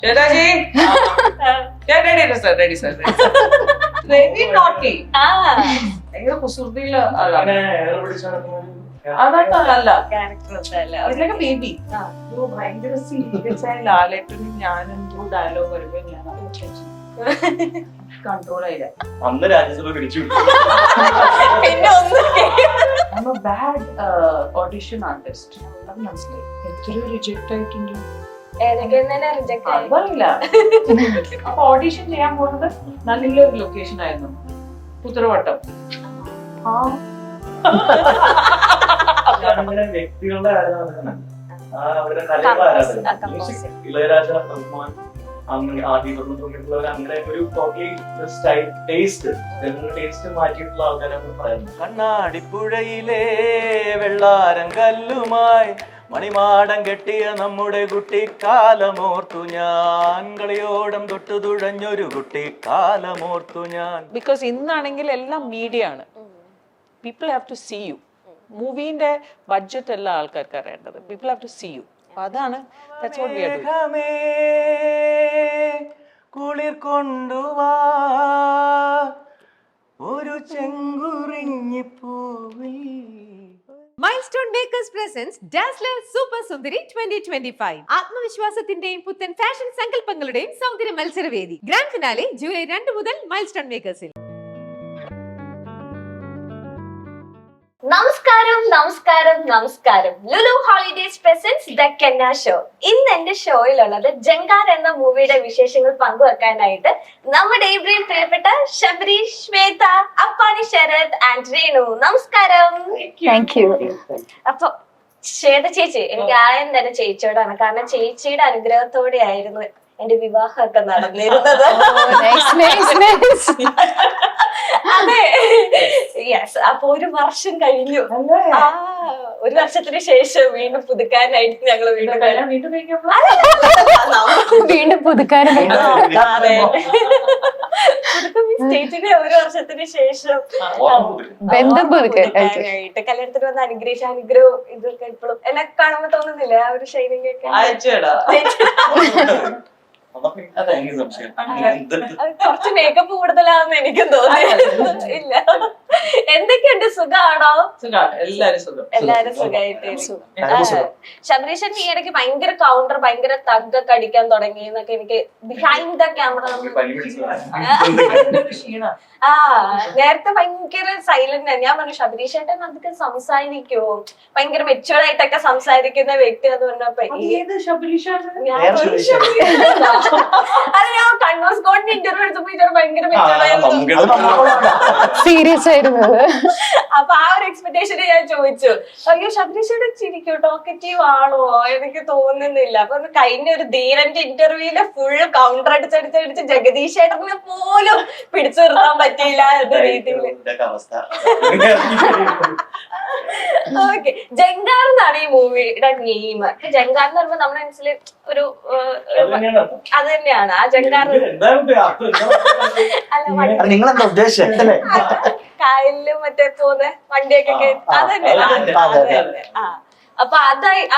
ചേട്ടാജി ready sir. Very naughty. ഭയങ്കര കുസൃതിയില്ല അതൊന്നല്ല അതിലൊക്കെ ബേബി ഭയങ്കര സീരിയസ് ആയ ലാലേട്ടനും ഞാനെന്തോ ഡയലോഗ് വരുമ്പോ ഞാൻ കൺട്രോൾ ആയില്ല. അന്ന് രാജ്യസഭ പിടിച്ചു. ബാഡ് ഓഡിഷൻ ആർട്ടിസ്റ്റ് അത് മനസ്സിലായി. എത്രയോ റിജക്ട് ആയിട്ടുണ്ട്. അതറിയില്ല. അപ്പൊ ഓഡിഷൻ ചെയ്യാൻ പോകുന്നത് നല്ലൊരു ലൊക്കേഷൻ ആയിരുന്നു, പുത്രവട്ടം. വ്യക്തികളുടെ ആരാധന, അവരുടെ കലയുടെ ആരാധന. ഇളയരാജ, റഹ്മാൻ, അങ്ങനെ ഒരു ടേസ്റ്റ് മാറ്റിയിട്ടുള്ള ആൾക്കാരാണ് പറയുന്നത്. കണ്ണാടിപ്പുഴയിലെ വെള്ളാരം കല്ലുമായി മണിമാടം കെട്ടിയ നമ്മുടെ കുട്ടിക്കാലമോർത്തു ഞാൻ, കളിയോടം തൊട്ടു തുഴഞ്ഞൊരു കുട്ടിക്കാലമോർത്തു ഞാൻ. ബിക്കോസ് ഇന്നാണെങ്കിൽ എല്ലാം മീഡിയ ആണ്. People have to see you. മൂവിന്റെ ബഡ്ജറ്റ് എല്ലാ ആൾക്കാർക്ക് അറിയേണ്ടത്. People have to see you. അതാണ് കുളിർ കൊണ്ടുവാ ഒരു ചെങ്കുറിഞ്ഞി പൂവിൽ. Milestone Makers presents Dazzler super Sundari 2025. ആത്മവിശ്വാസത്തിന്റെയും പുത്തൻ ഫാഷൻ സങ്കല്പങ്ങളുടെയും സൗന്ദര്യ മത്സരവേദി. ഗ്രാൻഡ് ഫിനാലെ ജൂലൈ 2 മുതൽ മൈൽസ്റ്റോൺ മേക്കേഴ്സിൽ. നമസ്കാരം. Lulu Holidays presents the Kenna show. ഇന്ന് എന്റെ ഷോയിലുള്ളത് ജങ്കാർ എന്ന മൂവിയുടെ വിശേഷങ്ങൾ പങ്കുവെക്കാനായിട്ട് നമ്മുടെ ഇബ്രാഹിം പ്രിയപ്പെട്ട ശബരി, ശ്വേത, അപ്പാനി, ശരത് ആൻഡ് രേണു. നമസ്കാരം. അപ്പൊ ശ്വേത ചേച്ചി, എനിക്ക് ആദ്യം തന്നെ ചേച്ചിയോടാണ്. കാരണം ചേച്ചിയുടെ അനുഗ്രഹത്തോടെ ആയിരുന്നു എന്റെ വിവാഹമൊക്കെ നടന്നിരുന്നത്. അതെ, യെസ്. അപ്പൊ 1 വർഷം കഴിഞ്ഞു. ഒരു വർഷത്തിന് ശേഷം വീണ്ടും പുതുക്കാനായിട്ട് ഞങ്ങള് വീണ്ടും പുതുക്കാനായിട്ട് സ്റ്റേറ്റിന്റെ 1 വർഷത്തിന് ശേഷം ബന്ധം പുതുക്കാനായിട്ട് കല്യാണത്തിന് വന്ന് അനുഗ്രഹിച്ച അനുഗ്രഹവും ഇതൊക്കെ ഇപ്പോഴും എന്നെ കാണുമ്പോ തോന്നുന്നില്ലേ ആ ഒരു ഷൈനിങ് ഒക്കെ? കുറച്ച് മേക്കപ്പ് കൂടുതലാണെന്ന് എനിക്കും തോന്നി. ഇല്ല, എന്തൊക്കെയുണ്ട്? സുഖാണോ? എല്ലാരും സുഖമായിട്ട്. ശബരീഷൻ ഈ ഇടയ്ക്ക് ഭയങ്കര കൗണ്ടർ, ഭയങ്കര തഗ്ഗൊക്കെ അടിക്കാൻ തുടങ്ങി എന്നൊക്കെ എനിക്ക് ബിഹൈൻഡ് ദ ക്യാമറ. നേരത്തെ ഭയങ്കര സൈലന്റ്. ഞാൻ പറഞ്ഞു ശബരീഷേട്ടൻ അതൊക്കെ സംസാരിക്കുവോ, ഭയങ്കര മെച്ചുവേർഡ് ആയിട്ടൊക്കെ സംസാരിക്കുന്ന വ്യക്തി എന്ന് പറഞ്ഞപ്പോ അത് ഞാൻ കണ്ണൂർ സ്കോട്ടിന് ഇന്റർവ്യൂ എടുത്തപ്പോ ഭയങ്കര സീരിയസ് ആയിരുന്നു. അപ്പൊ ആ ഒരു എക്സ്പെക്ടേഷന് ഞാൻ ചോദിച്ചു, അയ്യോ ശബരീഷയുടെ ചിരിക്കോ, ടോക്കറ്റീവ് ആണോ? എനിക്ക് തോന്നുന്നില്ല. അപ്പൊ കഴിഞ്ഞ ഒരു ധീരന്റെ ഇന്റർവ്യൂല് ഫുൾ കൗണ്ടർ അടിച്ചടിച്ചടിച്ച് ജഗദീഷ് ചേട്ടനെ പോലും പിടിച്ചു നിർത്താൻ പറ്റിയില്ല എന്ന രീതിയിൽ. ഓക്കെ, ജങ്കാർ എന്നാണ് ഈ മൂവിയുടെ നെയിം. ജങ്കാർ എന്ന് പറയുമ്പോ നമ്മുടെ മനസ്സിൽ ഒരു അത് തന്നെയാണ് ആ ജങ്കാർ. കായലിലും മറ്റേ പോകുന്ന വണ്ടിയൊക്കെ അതന്നെ. അപ്പൊ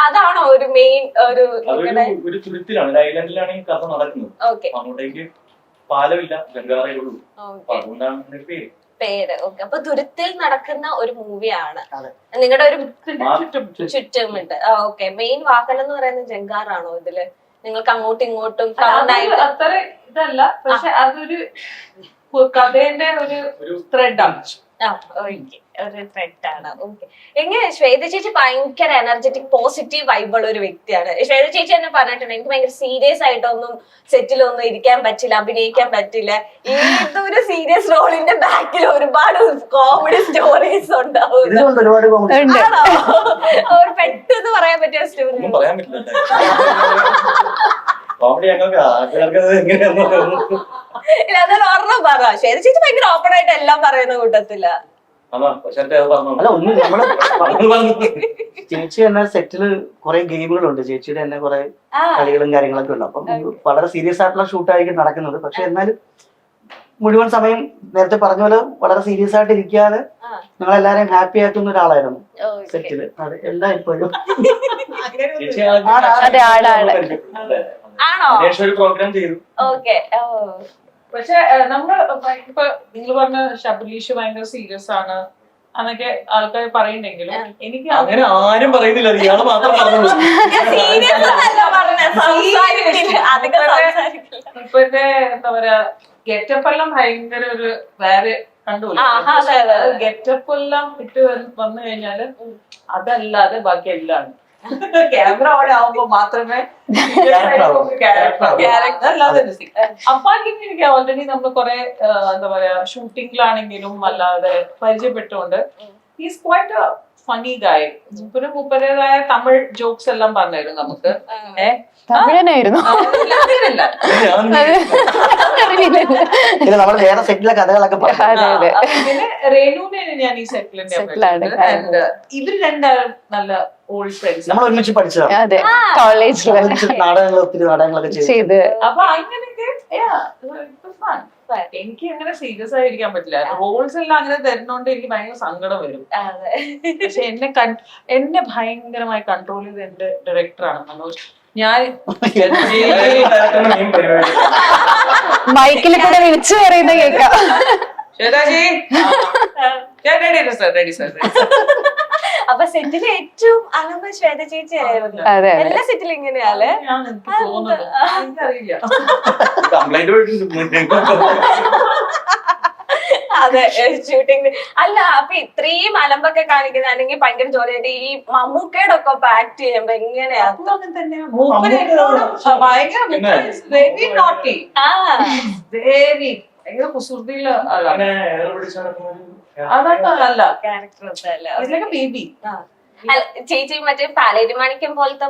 അതാണോ ഒരു മെയിൻ ഒരു തുരുത്തിലാണ്, ഐലൻഡിലാണ് ഈ കഥ നടക്കുന്നത്. അങ്ങോട്ടേക്ക് പാലമില്ല, ഗംഗാറേ ഉള്ളൂ. അതുകൊണ്ടാണ് പേര്. ഓക്കെ, അപ്പൊ തുരുത്തിൽ നടക്കുന്ന ഒരു മൂവിയാണ്. നിങ്ങളുടെ ഒരു ചുറ്റുമുണ്ട്. ഓക്കെ, മെയിൻ വാഹനം എന്ന് പറയുന്നത് ജങ്കാറാണോ ഇതില്? നിങ്ങൾക്ക് അങ്ങോട്ടും ഇങ്ങോട്ടും അത്ര ഇതല്ല, പക്ഷെ അതൊരു കഥയുടെ ഒരു ത്രെഡാണ്. ഒരു ത്രെഡാണ്. ഓക്കെ, എങ്ങനെ ശ്വേത ചേച്ചി ഭയങ്കര എനർജറ്റിക് പോസിറ്റീവ് വൈബുള്ള ഒരു വ്യക്തിയാണ്. ശ്വേത ചേച്ചി തന്നെ പറഞ്ഞിട്ടുണ്ട്, എനിക്ക് ഭയങ്കര സീരിയസ് ആയിട്ടൊന്നും സെറ്റിലൊന്നും ഇരിക്കാൻ പറ്റില്ല, അഭിനയിക്കാൻ പറ്റില്ല. ഏതൊരു സീരിയസ് റോളിന്റെ ബാക്കിൽ ഒരുപാട് കോമഡി സ്റ്റോറീസ് ഉണ്ടാവും. ഒരു പെട്ടെന്ന് പറയാൻ പറ്റിയ സ്റ്റോറി ഇല്ല, അതൊരു ഓർമ്മ പറ. ശ്വേത ചേച്ചി ഭയങ്കര ഓപ്പൺ ആയിട്ട് എല്ലാം പറയുന്ന കൂട്ടത്തില്ല. ചേച്ചി തന്നെ സെറ്റില് കുറെ ഗെയിമുകളുണ്ട്, ചേച്ചിയുടെ തന്നെ കുറെ കളികളും കാര്യങ്ങളൊക്കെ ഉണ്ട്. അപ്പം വളരെ സീരിയസ് ആയിട്ടുള്ള ഷൂട്ടായിരിക്കും നടക്കുന്നത്. പക്ഷെ എന്നാലും മുഴുവൻ സമയം നേരത്തെ പറഞ്ഞ പോലെ വളരെ സീരിയസ് ആയിട്ട് ഇരിക്കാതെ ഞങ്ങളെല്ലാരെയും ഹാപ്പി ആക്കുന്ന ഒരാളായിരുന്നു സെറ്റില്. അത് എല്ലാ ഇപ്പോഴും ആണോ? അതിനുശേഷം ഒരു പ്രോഗ്രാം ചെയ്തു. ഓക്കെ. പക്ഷെ നമ്മള് ഇപ്പൊ നിങ്ങൾ പറഞ്ഞ ശബരീഷ് ഭയങ്കര സീരിയസ് ആണ് എന്നൊക്കെ ആൾക്കാർ പറയുന്നെങ്കിലും എനിക്ക് അങ്ങനെ ആരും പറയുന്നില്ല, ഇയാള് മാത്രം പറഞ്ഞുള്ളൂ. ഇപ്പഴത്തെ എന്താ പറയാ ഗെറ്റപ്പ് എല്ലാം ഭയങ്കര ഒരു വേറെ കണ്ടുപോലും ഗെറ്റപ്പ് എല്ലാം ഇട്ട് വന്നു കഴിഞ്ഞാല് അതല്ലാതെ ബാക്കി എല്ലാം ക്യാമറ ഓൺ ആവുമ്പോ മാത്രമേ അല്ലാതെ അപ്പാക്കിന് എനിക്ക് ഓൾറെഡി നമ്മൾ കുറെ എന്താ പറയാ ഷൂട്ടിങ്ങിലാണെങ്കിലും അല്ലാതെ പരിചയപ്പെട്ടുകൊണ്ട് is quite a funny guy. മുപ്പരേതായ തമിഴ് ജോക്സ് എല്ലാം പറഞ്ഞായിരുന്നു നമുക്ക്. തമിഴനായിരുന്നു നമ്മൾ വേറെ സെറ്റിലെ കഥകളൊക്കെ പിന്നെ രേണുവിനെ ഞാൻ ഈ സെറ്റിലിന്റെ ഇവര് രണ്ടാളും നല്ല ഓൾഡ് ഫ്രണ്ട്സ്. നമ്മൾ ഒരുമിച്ച് പഠിച്ചതാണ്. അതെ, കോളേജിൽ നാടകങ്ങൾ, ഒത്തിരി നാടകങ്ങളൊക്കെ ചെയ്ത്. അപ്പൊ അങ്ങനെയൊക്കെ എനിക്ക് അങ്ങനെ സീരിയസ് ആയിരിക്കാൻ പറ്റില്ല. റോൾസ് എല്ലാം അങ്ങനെ തരുന്നോണ്ട് എനിക്ക് ഭയങ്കര സങ്കടം വരും. പക്ഷെ എന്നെ ഭയങ്കരമായി കൺട്രോൾ ചെയ്ത് എന്റെ ഡയറക്ടറാണ് മനോജ്. ഞാൻ മൈക്കിൽ കൂടെ വിളിച്ചു പറയുന്ന കേൾക്കാം. ശ്വേതാജി റെഡി സർ. അപ്പൊ സെറ്റിലെ ഏറ്റവും അലമ്പ ശ്വേത ചേച്ചി ആയിരുന്നു. എല്ലാ സെറ്റിലും ഇങ്ങനെയാല് എനിക്ക് തോന്നുന്നു, എനിക്കറിയില്ല. കംപ്ലൈന്റ് അതെ, ഷൂട്ടിംഗ് അല്ല. അപ്പൊ ഇത്രയും അലമ്പൊക്കെ കാണിക്കുന്ന അല്ലെങ്കിൽ ഭയങ്കര ജോലിയായിട്ട് ഈ മമ്മൂക്കയുടെ ഒക്കെ ഒപ്പം ആക്ട് ചെയ്യുമ്പോ എങ്ങനെയാ? വെരി നോട്ടി, ആ വെരി ഭയങ്കര കുസൃതിയില് അതൊക്കെ അല്ല, ക്യാരക്ടർ ബേബി. ചേച്ചി മറ്റേ പാലേരി മാണിക്യം പോലത്തെ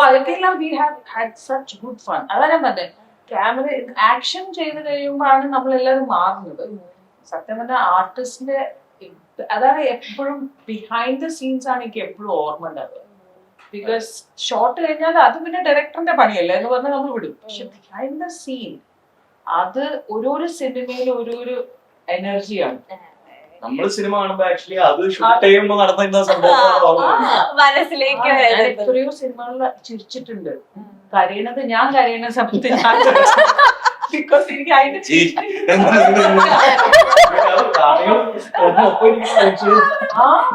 അതൊക്കെയെല്ലാം we have had such good fun. അതാ ഞാൻ പറഞ്ഞത്, ക്യാമറ ആക്ഷൻ ചെയ്ത് കഴിയുമ്പോഴാണ് നമ്മളെല്ലാവരും മാറുന്നത്. സത്യം പറഞ്ഞ ആർട്ടിസ്റ്റിന്റെ അതാണ് എപ്പോഴും ബിഹൈൻഡ് ദ സീൻസ് ആണ് എനിക്ക് എപ്പോഴും ഓർമ്മ ഉണ്ടാവുക. ബിക്കോസ് ഷോട്ട് കഴിഞ്ഞാൽ അത് പിന്നെ ഡയറക്ടറിന്റെ പണിയല്ലേ എന്ന് പറഞ്ഞാൽ നമ്മൾ വിടും. പക്ഷെ ബിഹൈൻഡ് ദ സീൻ അത് ഓരോരോ സിനിമയിൽ ഓരോരോ എനർജിയാണ്. നമ്മള് സിനിമ കാണുമ്പോ ആക്ച്വലി അത് ഷൂട്ട് ചെയ്യുമ്പോ നടന്നിരുന്ന സംഭവം മനസ്സിലേക്ക് എത്രയോ സിനിമകളിൽ ചിരിച്ചിട്ടുണ്ട്. കരയണത് ഞാൻ കരയണ സമയത്ത് ബിക്കോസ് എനിക്ക് അതിന്റെ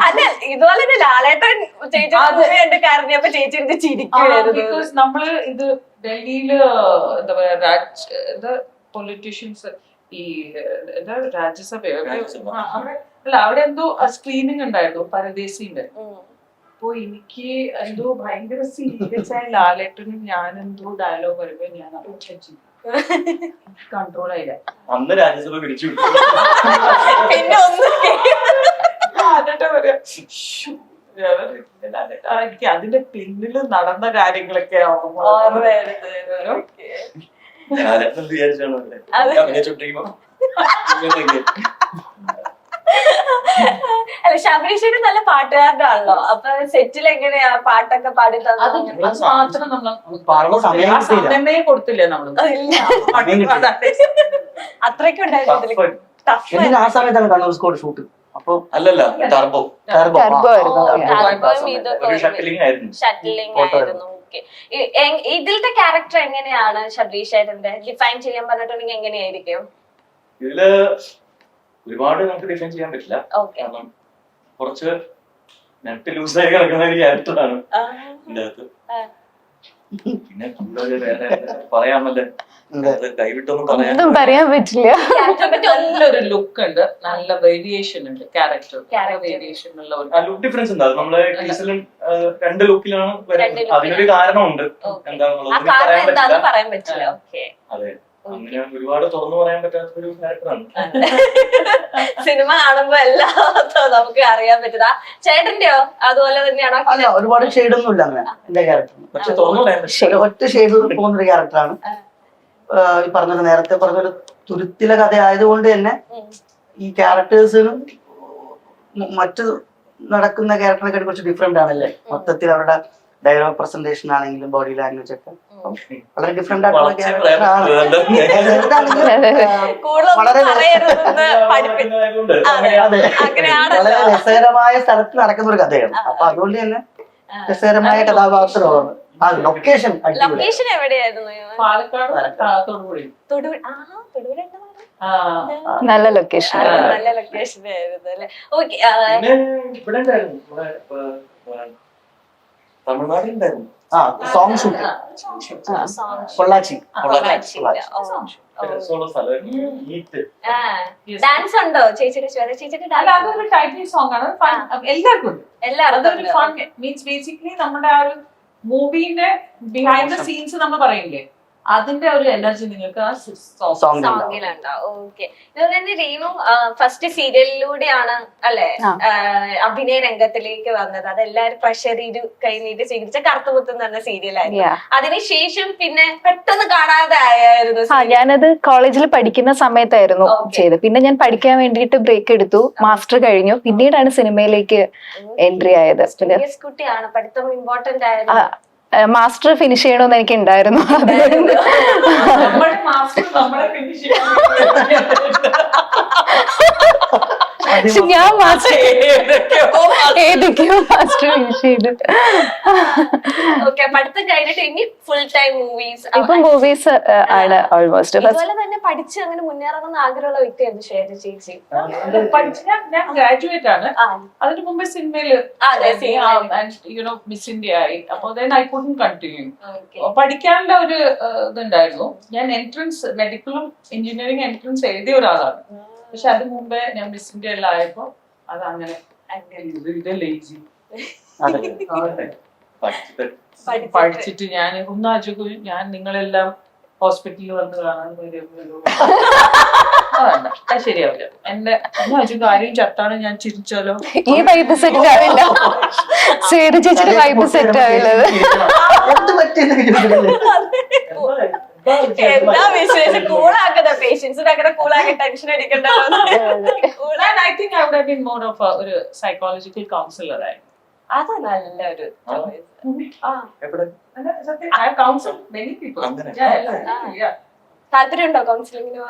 അതെ, ഇതുപോലെ ലാലേട്ടൻ ചേച്ചി കണ്ട് കരഞ്ഞപ്പോ ചേച്ചി എടുത്ത് ചിരിക്കുമായിരുന്നു. ബിക്കോസ് നമ്മള് ഇത് ഡൽഹിയില് എന്താ പറയാ പൊളിറ്റീഷ്യൻസ് ഈ എന്താ രാജ്യസഭയോ അല്ല അവിടെ എന്തോ സ്ക്രീനിങ് ഉണ്ടായിരുന്നു പരദേശിന്റെ. അപ്പൊ എനിക്ക് എന്തോ ഭയങ്കര സീരിയസ് ആയ ലാലേട്ടനും ഞാൻ എന്തോ ഡയലോഗ് വരുമ്പോ ഞാൻ കൺട്രോൾ ആയില്ല. അന്ന് രാജ്യസഭ പിടിച്ചു പിന്നെ ഒന്നും എനിക്ക് അതിന്റെ പിന്നില് നടന്ന കാര്യങ്ങളൊക്കെ വിചാരിച്ചാണ് അല്ല, ശബരീഷേന് നല്ല പാട്ടുകാരനാണല്ലോ. അപ്പൊ സെറ്റിൽ എങ്ങനെയാ പാട്ടൊക്കെ പാടി അത് മാത്രം സമയമേ കൊടുത്തില്ലേ നമ്മള്. അത്രയ്ക്കും ഉണ്ടായിരുന്നു. ആ സമയത്താണ് കണ്ണൂർ സ്കോഡ് ഷൂട്ട്. അപ്പൊ അല്ലല്ല ടർബോ ഷട്ടിലിംഗ് ആയിരുന്നു. ഇതിലത്തെ ക്യാരക്ടർ എങ്ങനെയാണ് ശബരീഷേട്ടന്റെ ഡിഫൈൻ ചെയ്യാൻ പറഞ്ഞിട്ടുണ്ടെങ്കിൽ എങ്ങനെയായിരിക്കും? ഇതില് ഒരുപാട് നമുക്ക് ഡിഫൈൻ ചെയ്യാൻ പറ്റില്ല. കാരണം കുറച്ച് നെറ്റ് ലൂസായി കിടക്കുന്ന ഒരു ക്യാരക്ടറാണ് ഇതിന്റെ അകത്ത്. പിന്നെ വേറെ പറയാമല്ലേ, ഒന്നും പറയാൻ പറ്റില്ല. നല്ലൊരു ലുക്ക് ഉണ്ട്, നല്ല വേരിയേഷൻ ഉണ്ട് ക്യാരക്ടർ വേരിയേഷൻ ഉള്ള ഒരു ലുക്ക് ഡിഫറൻസ് ഉണ്ട്. നമ്മള് ടീച്ചറിലും രണ്ട് ലുക്കിലാണ് വരുന്നത്. അതിനൊരു കാരണമുണ്ട്, എന്താണെന്നുള്ളത് പറയാൻ പറ്റില്ല. അതെ, അങ്ങനെ ഒരുപാട് തുറന്നു പറയാൻ പറ്റാത്ത ഒരു ക്യാരക്ടറാണ്. സിനിമ കാണുമ്പോ എല്ലാം നമുക്ക് അറിയാൻ പറ്റുക. ചേട്ടന്റെയോ അതുപോലെ തന്നെയാണോ? അല്ല, ഒരുപാട് ഷെയ്ഡ് ഒന്നും ഇല്ല അങ്ങനെ എന്റെ ക്യാരക്ടർ. പക്ഷെ തുറന്നു പറയാൻ പറ്റില്ല, ഒറ്റ ഷെയ്ഡിൽ പോകുന്ന ഒരു ക്യാരക്ടറാണ്. ഈ പറഞ്ഞൊരു നേരത്തെ പറഞ്ഞൊരു തുരുത്തിലെ കഥ ആയതുകൊണ്ട് തന്നെ ഈ ക്യാരക്ടേഴ്സിനും മറ്റു നടക്കുന്ന ക്യാരക്ടറിനെ കുറച്ച് ഡിഫറെന്റ് ആണല്ലേ. മൊത്തത്തിൽ അവരുടെ ഡയലോഗ് പ്രസന്റേഷൻ ആണെങ്കിലും ബോഡി ലാംഗ്വേജ് ഒക്കെ വളരെ ഡിഫറെന്റ് ആയിട്ടുള്ള ക്യാരക്ടറാണ്. വളരെ രസകരമായ സ്ഥലത്ത് നടക്കുന്ന ഒരു കഥയാണ്. അപ്പൊ അതുകൊണ്ട് തന്നെ രസകരമായ കഥാപാത്രമാണ്. ആ ലൊക്കേഷൻ അടിപൊളി. ലൊക്കേഷൻ എവിടെയായിരുന്നു? പാലക്കാട് തൊടുപുഴ. തൊടുപുഴ. തൊടുപുഴ എന്താ പറയുക? നല്ല ലൊക്കേഷൻ. നല്ല ലൊക്കേഷൻ ആയിരുന്നു അല്ലെ. ഓക്കെ. പിന്നെ ഇവിടെ ഉണ്ടായിരുന്നു, ഇവിടെ തമിഴ്നാട്ടിലുണ്ടായിരുന്നു. Song shoot Pollachi. രസമുള്ള സ്ഥലമായിരുന്നു. ഈറ്റ് ഡാൻസ് ഉണ്ടോ ചേച്ചിയുടെ? ചേച്ചിയുടെ അല്ല, അതൊരു ടൈറ്റിൽ സോങ് ആണ്. എല്ലാവർക്കും ഉണ്ട്. അതൊരു ഫൺ മീൻസ് ബേസിക്കലി നമ്മുടെ ആ ഒരു മൂവിന്റെ ബിഹൈൻഡ് ദ സീൻസ് നമ്മൾ പറയില്ലേ, അതിന്റെ ഒരു എനർജി നിങ്ങൾക്ക് ആ സോങ്ങിലുണ്ടാവും. ഓക്കെ. ഇതുപോലെ തന്നെ രേണു ഫസ്റ്റ് സീരിയലിലൂടെയാണ് അല്ലെ അഭിനയ രംഗത്തിലേക്ക് വന്നത്. അതെല്ലാരും പ്രഷറിരു കൈനീട്ട് സ്വീകരിച്ച കറുത്തുമുത്ത് എന്ന് പറഞ്ഞ സീരിയലായിരുന്നു. അതിനുശേഷം പിന്നെ പെട്ടെന്ന് കാണാതെ ആയിരുന്നു. ഞാനത് കോളേജിൽ പഠിക്കുന്ന സമയത്തായിരുന്നു ചെയ്തത്. പിന്നെ ഞാൻ പഠിക്കാൻ വേണ്ടിയിട്ട് ബ്രേക്ക് എടുത്തു, മാസ്റ്റർ കഴിഞ്ഞു, പിന്നീടാണ് സിനിമയിലേക്ക് എൻട്രി ആയത്. കുട്ടിയാണ്, പഠിത്തം ഇമ്പോർട്ടന്റ് ആയിരുന്നു. മാസ്റ്റർ ഫിനിഷ് ചെയ്യണമെന്ന് എനിക്ക് ഉണ്ടായിരുന്നു. ഞാൻ മാസ്റ്റർ ഏതൊക്കെയോ മാസ്റ്റർ ഫിനിഷ് ചെയ്ത് പഠിത്തം കഴിഞ്ഞിട്ട് ഇനി ഫുൾ ടൈം മൂവീസ്. ഇപ്പൊ മൂവീസ് ആണ് ഓൾമോസ്റ്റ്. അതുപോലെ തന്നെ പഠിച്ച് അങ്ങനെ മുന്നേറണമെന്ന് ആഗ്രഹമുള്ള വ്യക്തിയായിരുന്നു ശ്വേത ചേച്ചി. ഞാൻ ഗ്രാജുവേറ്റ് ആണ്. അതിന് മുമ്പ് സിനിമയില് മിസ് ഇന്ത്യ ആയി. അപ്പൊ ഐ കുഡന്റ് കണ്ടിന്യൂ. പഠിക്കാനുള്ള ഒരു ഇതുണ്ടായിരുന്നു. ഞാൻ എൻട്രൻസ് മെഡിക്കലും എഞ്ചിനീയറിംഗ് എൻട്രൻസ് എഴുതിയ ഒരാളാണ്. പക്ഷെ അതിന് മുമ്പേ ഞാൻ മിസ് ഇന്ത്യ എല്ലാം ആയപ്പോ അതങ്ങനെ ലേസി പഠിച്ചിട്ട് ഞാൻ ഒന്നാച്ചു. ഞാൻ നിങ്ങളെല്ലാം ഹോസ്പിറ്റലിൽ വന്ന് കാണാൻ അത് ശരിയാവില്ല. എന്റെ ഒന്നാച്ചു കാര്യം ചത്താണ് ഞാൻ ചിരിച്ചാലോ ഈ വൈബ് സെറ്റ് ആവില്ല. ശ്വേത ചേച്ചിയുടെ വൈബ് സെറ്റ് ആവില്ലത്. എന്താ വിശേഷം? കൂളാക്കുന്ന പേഷ്യൻസിന് അങ്ങനെ കൂളാക്കി ടെൻഷൻ അടിക്കണ്ടല്ലോ. I think I would have been more of ഒരു സൈക്കോളജിക്കൽ കൗൺസിലർ ആയി. അത് നല്ലൊരു താല്പര്യമുണ്ടോ കൗൺസിലിംഗിന്?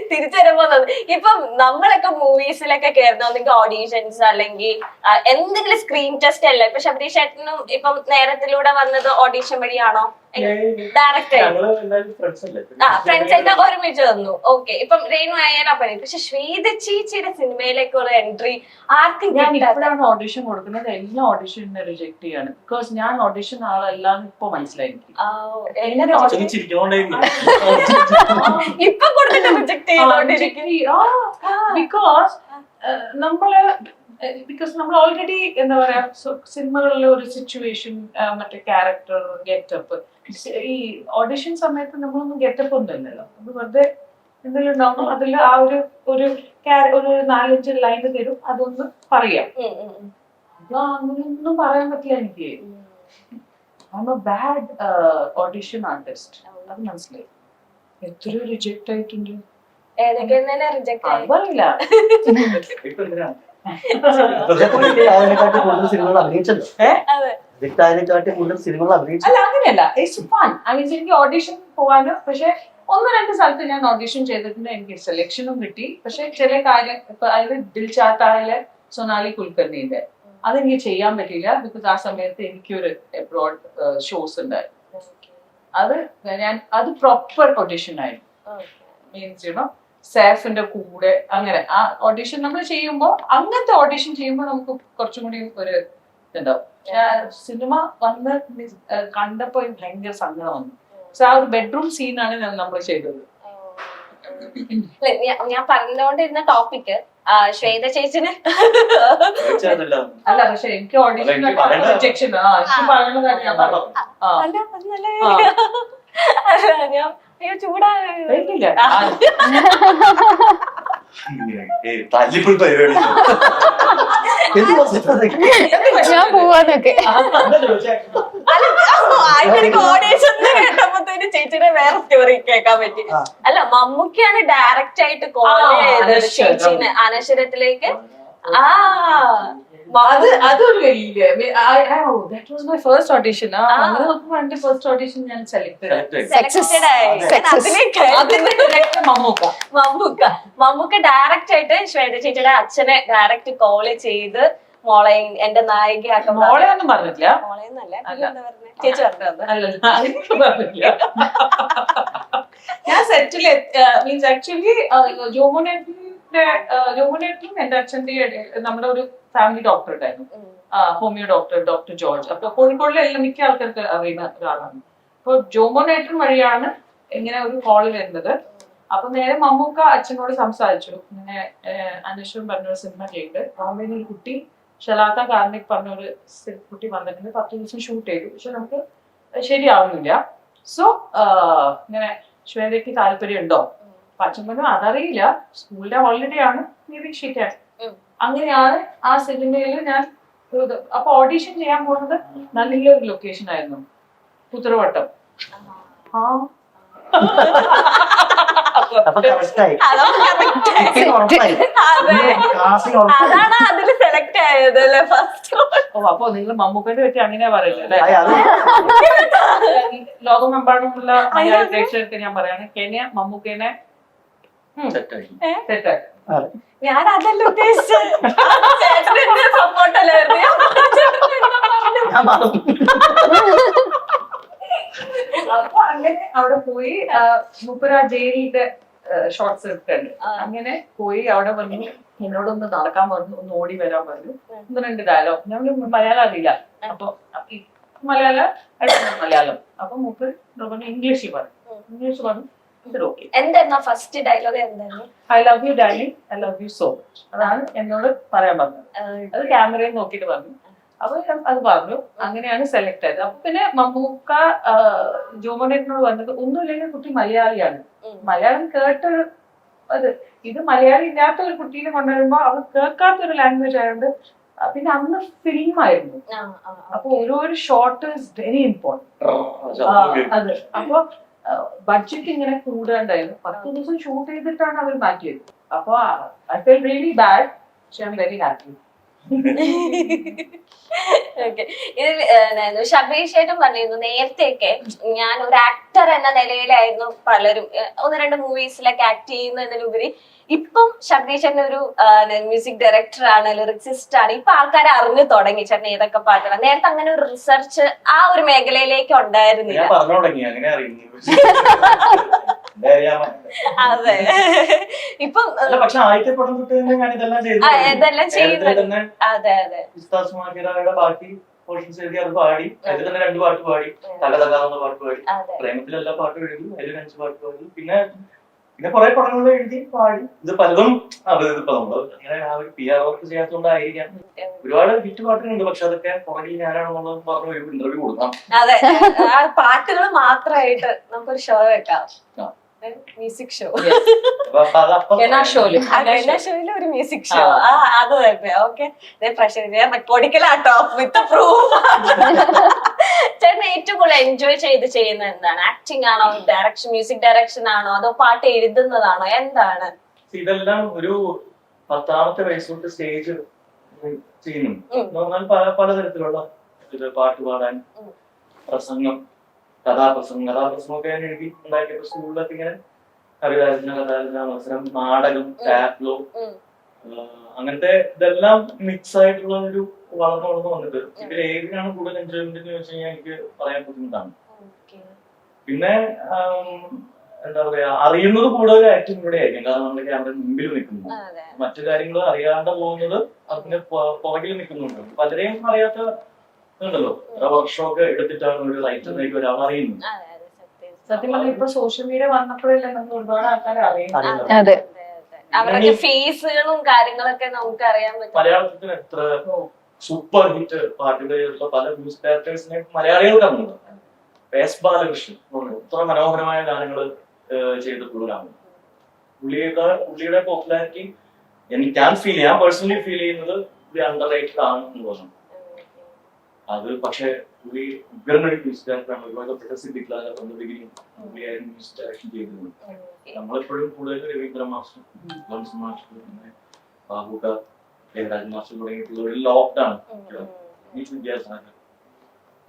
തിരിച്ചു വരുമ്പോ ഇപ്പം നമ്മളൊക്കെ മൂവീസിലൊക്കെ കയറുന്ന ഓഡീഷൻസ് അല്ലെങ്കിൽ എന്തെങ്കിലും സ്ക്രീൻ ടെസ്റ്റ് അല്ല. ഇപ്പൊ ശബരി ചേട്ടനും ഇപ്പം നേരത്തിലൂടെ വന്നത് ഓഡീഷൻ വഴിയാണോ? ഡയറക്റ്റ് ഫ്രണ്ട്സ് ആയിട്ട് ഒരുമിച്ച് വന്നു. ഓക്കെ. ഇപ്പം രേണു ആയാലും പറയും. പക്ഷെ ശ്വേത ചേച്ചിയുടെ സിനിമയിലേക്കുള്ള എൻട്രി ആർക്കും ഇപ്പോഴാണ് ഓഡിഷൻ കൊടുക്കുന്നത്. എല്ലാ ഓഡിഷനും റിജക്ട് ചെയ്യാണ്. ബിക്കോസ് ഞാൻ ഓഡിഷൻ ആളെല്ലാം ഇപ്പൊ മനസ്സിലായി. ഇപ്പൊ കൊടുത്തിട്ട് റിജക്ട് ചെയ്തോണ്ടിരിക്കും. ബിക്കോസ് നമ്മൾ ഓൾറെഡി എന്താ പറയാ സിനിമകളിലെ ഒരു സിറ്റുവേഷൻ, മറ്റേ ക്യാരക്ടർ, ഗെറ്റപ്പ്. ഈ ഓഡിഷൻ സമയത്ത് നമ്മളൊന്നും ഗെറ്റപ്പ് ഒന്നും ഇല്ലല്ലോ. അത് വെറുതെ എന്തെങ്കിലും ഉണ്ടാവും. അതിൽ ആ ഒരു 4-5 ലൈന് തരും, അതൊന്ന് പറയാം. അത് അങ്ങനെയൊന്നും പറയാൻ പറ്റില്ല എനിക്ക്. I M A bad audition artist. അത് മനസ്സിലായി. എത്രയോ റിജക്ട് ആയിട്ടുണ്ട്. അറിയില്ല. കൂടുതൽ സിനിമകൾ അഭിനയിച്ചല്ലോ. സിനിമകൾ അഭിനയിച്ചു. അല്ല, അങ്ങനെയല്ല. It's fun. എനിക്ക് ഓഡിഷൻ പോവാനും, പക്ഷെ 1-2 സ്ഥലത്ത് ഞാൻ ഓഡിഷൻ ചെയ്തിട്ടുണ്ട്. എനിക്ക് സെലക്ഷനും കിട്ടി. പക്ഷെ ചില കാര്യം ഇപ്പൊ അതിൽ ദിൽ ചാത്തായിലെ സൊനാലി കുൽക്കർണിന്റെ അതെനിക്ക് ചെയ്യാൻ പറ്റിയില്ല. ബിക്കോസ് ആ സമയത്ത് എനിക്കൊരു എബ്രോഡ് ഷോസ് ഉണ്ടായിരുന്നു. അത് പ്രോപ്പർ ഓഡിഷൻ ആയിരുന്നു. മീൻസ് സേഫിന്റെ കൂടെ അങ്ങനെ ആ ഓഡിഷൻ നമ്മൾ ചെയ്യുമ്പോൾ, അങ്ങനത്തെ ഓഡിഷൻ ചെയ്യുമ്പോൾ നമുക്ക് കുറച്ചും കൂടി ഒരു ഇതുണ്ടാവും. സിനിമ വന്ന് കണ്ടപ്പോ ഭയങ്കര സങ്കടം വന്നു. ആ ഒരു ബെഡ്റൂം സീനാണ് നമ്മൾ ചെയ്തത്. ഞാൻ പറഞ്ഞുകൊണ്ടിരുന്ന ടോപ്പിക് ശ്വേത ചേച്ചിന് അല്ല, പക്ഷെ എനിക്ക് ഓഡിഷൻ റിജക്ഷൻ ചൂടായില്ല. തല്ലിപ്പൊളി പരിപാടി. ഞാൻ പോവാന്നൊക്കെ കേട്ടപ്പോഴത്തേന് ചേച്ചിയുടെ വേറെ സ്റ്റോറി കേൾക്കാൻ പറ്റി. അല്ല, മമ്മൂക്കിയാണ് ഡയറക്റ്റ് ആയിട്ട് കോൾ ചെയ്തത് ചേച്ചീനെ അനശ്വരത്തിലേക്ക്. അതൊരു വലിയ that was my first audition. അങ്ങനെ നോക്കുമ്പോ എന്റെ ഫസ്റ്റ് ഓഡിഷൻ ഞാൻ സെലക്ട് സെലക്ടഡ് ആയി Success. അതിലേക്ക് മമ്മൂക്ക ഡയറക്റ്റ് ആയിട്ട് ശ്വേത ചേച്ചിയുടെ അച്ഛനെ ഡയറക്റ്റ് കോള് ചെയ്ത് മോളെ എന്റെ നായികയാക്കാൻ മോളെ ഒന്നും പറഞ്ഞിട്ടില്ല. മോളെന്നല്ല എന്താ പറഞ്ഞേ ചേച്ചി പറഞ്ഞത് അല്ലല്ല അതൊന്നും പറഞ്ഞിട്ടില്ല. ഞാൻ സെറ്റിൽ മീൻസ് ആക്ച്വലി ജോമോനേറ്ററും എന്റെ അച്ഛന്റെ ഇടയിൽ നമ്മുടെ ഒരു ഫാമിലി ഡോക്ടർ ഉണ്ടായിരുന്നു, ഹോമിയോ ഡോക്ടർ ജോർജ്. അപ്പൊ കോഴിക്കോടിലെ എല്ലാ മിക്ക ആൾക്കാർക്ക് അറിയുന്ന ഒരാളാണ്. അപ്പൊ ജോമോനേറ്റർ വഴിയാണ് ഇങ്ങനെ ഒരു കോൾ വരുന്നത്. അപ്പൊ നേരെ മമ്മൂക്ക അച്ഛനോട് സംസാരിച്ചു, ഇങ്ങനെ അനശ്വരം പറഞ്ഞൊരു സിനിമ ചെയ്ത് ബോംബെയിൽ ഒരു കുട്ടി ഷലാത്ത കാർണിക് പറഞ്ഞൊരു കുട്ടി വന്നിട്ടുണ്ട്, 10 ദിവസം ഷൂട്ട് ചെയ്തു, പക്ഷെ നമുക്ക് ശരിയാവുന്നില്ല. സോ ഇങ്ങനെ ശ്വേതയ്ക്ക് താല്പര്യം ഉണ്ടോ? അച്ഛൻ പറഞ്ഞു അതറിയില്ല, സ്കൂളിന്റെ ഹോളിഡേ ആണ്, നിരീക്ഷിക്കാൻ. അങ്ങനെയാണ് ആ സിനിമയിൽ ഞാൻ അപ്പൊ ഓഡീഷൻ ചെയ്യാൻ പോകുന്നത് നല്ലൊരു ലൊക്കേഷൻ ആയിരുന്നു, കുതിരവട്ടം. അപ്പൊ correct ആയി. ഉറപ്പായി. Casting ഉറപ്പായി. അതാണ് അതില് സെലക്ട് ആയത് അല്ലേ ഫസ്റ്റ്. അപ്പൊ നിങ്ങൾ മമ്മൂക്കന്റെ പറ്റി അങ്ങനെ പറയില്ലേ? ആയി, അത് ലോകമെമ്പാടുമുള്ള മലയാളി പ്രേക്ഷകർക്ക് ഞാൻ പറയാണ്, കെനിയ മമ്മൂക്കേനെ സെറ്റായി. സെറ്റാക്കി. അതെ. ഞാൻ അതല്ല ഉദ്ദേശിച്ചത്, സപ്പോർട്ടല്ലായിരുന്നു. ഞാൻ മറന്നു. അപ്പൊ അങ്ങനെ അവിടെ പോയി മുപ്പര ജയിലിന്റെ ഷോർട്സ് എടുക്കുന്നുണ്ട്. അങ്ങനെ പോയി അവിടെ വന്നു, എന്നോടൊന്ന് നടക്കാൻ പറഞ്ഞു, ഒന്ന് ഓടി വരാൻ പറഞ്ഞു, 1-2 ഡയലോഗ്. ഞങ്ങൾ മലയാളം അറിയില്ല, അപ്പൊ മലയാളം. അപ്പൊ മൂപ്പർ പറഞ്ഞു ഇംഗ്ലീഷിൽ പറഞ്ഞു. ഓക്കെ, എന്തായിരുന്നു ഫസ്റ്റ് ഡയലോഗ്? എന്തായിരുന്നു? I love you darling, I love you so much. അതാണ് എന്നോട് പറയാൻ പറഞ്ഞത്. അത് ക്യാമറയിൽ നോക്കിയിട്ട് പറഞ്ഞു. അപ്പൊ ഞാൻ അത് പറഞ്ഞു. അങ്ങനെയാണ് സെലക്ട് ആയത്. അപ്പൊ പിന്നെ മമ്മൂക്ക ജോമോനേറ്റിനോട് പറഞ്ഞത് ഒന്നുമില്ലെങ്കിൽ കുട്ടി മലയാളിയാണ്, മലയാളം കേട്ടൊരു അത് ഇത് മലയാളി ഇല്ലാത്ത ഒരു കുട്ടീനെ കൊണ്ടുവരുമ്പോ അവൾ കേൾക്കാത്തൊരു ലാംഗ്വേജ് ആയതുകൊണ്ട്. പിന്നെ അന്ന് ഫിലിം ആയിരുന്നു, അപ്പൊ ഓരോ ഷോട്ട് ഇസ് വെരി ഇമ്പോർട്ടന്റ്. അത് അപ്പൊ ബഡ്ജറ്റ് ഇങ്ങനെ കൂടാണ്ടായിരുന്നു. 10 ദിവസം ഷൂട്ട് ചെയ്തിട്ടാണ് അവർ മാറ്റിയത്. അപ്പൊ ഐ ഫീൽ റിയലി ബാഡ്, പക്ഷെ ഐ എം വെരി ഹാപ്പി. ഇതിൽ ഷബീഷേട്ടും പറഞ്ഞിരുന്നു നേരത്തെയൊക്കെ ഞാൻ ഒരു ആക്ടർ എന്ന നിലയിലായിരുന്നു പലരും 1-2 മൂവീസിലൊക്കെ ആക്ട് ചെയ്യുന്നതിനുപരി ഇപ്പം ശബരീഷേട്ടൻ ഒരു മ്യൂസിക് ഡയറക്ടർ ആണ്, ലിറിക്സിസ്റ്റ് ആണ്. ഇപ്പൊ ആൾക്കാരെ അറിഞ്ഞു തുടങ്ങി ചേട്ടൻ ഏതൊക്കെ പാട്ടാണ്. നേരത്തെ അങ്ങനെ ഒരു റിസർച്ച് ആ ഒരു മേഖലയിലേക്ക് ഉണ്ടായിരുന്നില്ല. ഞാൻ പറഞ്ഞു തുടങ്ങി, അങ്ങനെ അറിയുന്നു. അതെ, ഇപ്പം പക്ഷെ ആദ്യത്തെ പടം തൊട്ട് തന്നെ ഞാൻ ഇതെല്ലാം ഇതെല്ലാം ചെയ്യുന്നത്. അതെ അതെ, ബാക്കി പോർഷൻസ് എഴുതി അത് പാടി. അതിൽ തന്നെ 2 പാട്ട് പാടി, തകതകാന്നുള്ള പാട്ട് പാടി, പ്രേമത്തിലെല്ലാ പാട്ടും എഴുതി, അതിൽ 5 പാട്ട് പാടി. പിന്നെ കുറെ പടങ്ങൾ എഴുതി പാടി. ഇത് പലതും ഇതിപ്പോ നമ്മള് അങ്ങനെ ആ ഒരു PR വർക്ക് ചെയ്യാത്തതുകൊണ്ടായിരിക്കാം ഒരുപാട് ഹിറ്റ് പാട്ടുകളുണ്ട്. പക്ഷെ അതൊക്കെ പുറകിൽ ഞാനാണെന്നുള്ളത് പറഞ്ഞ ഒരു ഇന്റർവ്യൂ കൊടുക്കാം. അതെ, പാട്ടുകൾ മാത്രമായിട്ട് നമുക്കൊരു ഷോ വെക്കാം, മ്യൂസിക് ഷോ. ഷോയില് ഒരു മ്യൂസിക് ഷോ, അത് തന്നെ. ഓക്കെ, റെക്കോർഡിക്കലാട്ടോ വിത്ത് പ്രൂഫ്. ചേട്ടൻ ഏറ്റവും കൂടുതൽ എൻജോയ് ചെയ്ത് ചെയ്യുന്നത് എന്താണ്? ആക്ടിങ് ആണോ, ഡയറക്ഷൻ, മ്യൂസിക് ഡയറക്ഷൻ ആണോ, അതോ പാട്ട് എഴുതുന്നതാണോ, എന്താണ്? ഇതെല്ലാം ഒരു 10ാമത്തെ വയസ്സ് തൊട്ട് സ്റ്റേജ് ചെയ്യുന്നു. പലതരത്തിലുള്ള പാട്ട് പാടാൻ, പ്രസംഗം, കഥാപ്രസംഗമൊക്കെ ഞാൻ എഴുതി ഉണ്ടാക്കിയപ്പോ സ്കൂളിലൊക്കെ ഇങ്ങനെ കവിതാരചന മത്സരം, നാടകം, ടാപ്ലോ, അങ്ങനത്തെ ഇതെല്ലാം മിക്സ് ആയിട്ടുള്ള ഒരു വളർന്നു വന്നിട്ട് ഇതിൽ ഏതിനാണ് കൂടുതൽ എൻജോയ്മെന്റ് എന്ന് വെച്ച് കഴിഞ്ഞാൽ എനിക്ക് പറയാൻ ബുദ്ധിമുട്ടാണ്. പിന്നെ എന്താ പറയാ, അറിയുന്നത് കൂടുതൽ ആക്ടിങ് ഇവിടെ ആയിരിക്കും, കാരണം നമ്മുടെ ക്യാമറ മുമ്പിൽ നിൽക്കുന്നു. മറ്റു കാര്യങ്ങൾ അറിയാണ്ട് പോകുന്നത് അതിന്റെ പുറകിൽ നിൽക്കുന്നുണ്ട്. പലരെയും അറിയാത്ത ഉണ്ടല്ലോ, വർക്ക്ഷോപ്പ് എടുത്തിട്ടാണ് ഒരു റൈറ്ററിലേക്ക് ഒരാൾ അറിയുന്നത്. സത്യം പറഞ്ഞാൽ ഇപ്പൊ സോഷ്യൽ മീഡിയ വന്നപ്പോഴല്ലേ നമുക്ക് ഒരുപാട് ആൾക്കാരെ അറിയുന്നത്. അതെ, അവരുടെ ഫേസുകളും കാര്യങ്ങളൊക്കെ നമുക്ക് അറിയാൻ പറ്റും. മലയാളത്തിന് എത്ര സൂപ്പർ ഹിറ്റ് പാട്ടുകളുള്ള പല മ്യൂസിക് ഡയറക്ടേഴ്സിനെ മലയാളികൾക്കാണ്. എസ് ബാലകൃഷ്ണൻ എത്ര മനോഹരമായ ഗാനങ്ങൾ ചെയ്തിട്ടുള്ളതാണ്. പുള്ളിയുടെ പോപ്പുലാരിറ്റി ഞാൻ പേഴ്സണലി ഫീൽ ചെയ്യുന്നത് അണ്ടർ റേറ്റഡ് ആണെന്ന് തോന്നുന്നു. അത് പക്ഷെ പുള്ളി ഉഗ്രനൊരു മ്യൂസിക് ഡയറക്ടറാണ്. ഒരുപാട് പ്രസിദ്ധിക്ക് പുള്ളിയായിരുന്നു മ്യൂസിക് ഡയറക്ഷൻ ചെയ്തിരുന്നത്. നമ്മളെപ്പോഴും കൂടുതൽ രവീന്ദ്ര മാസ്റ്റർ, ബാബുക, ദേവരാജ് മാസ്റ്റർ തുടങ്ങിയിട്ടുള്ള ഒരു ലോക്ക്ഡൌൺ ഈ വിദ്യാഭ്യാസം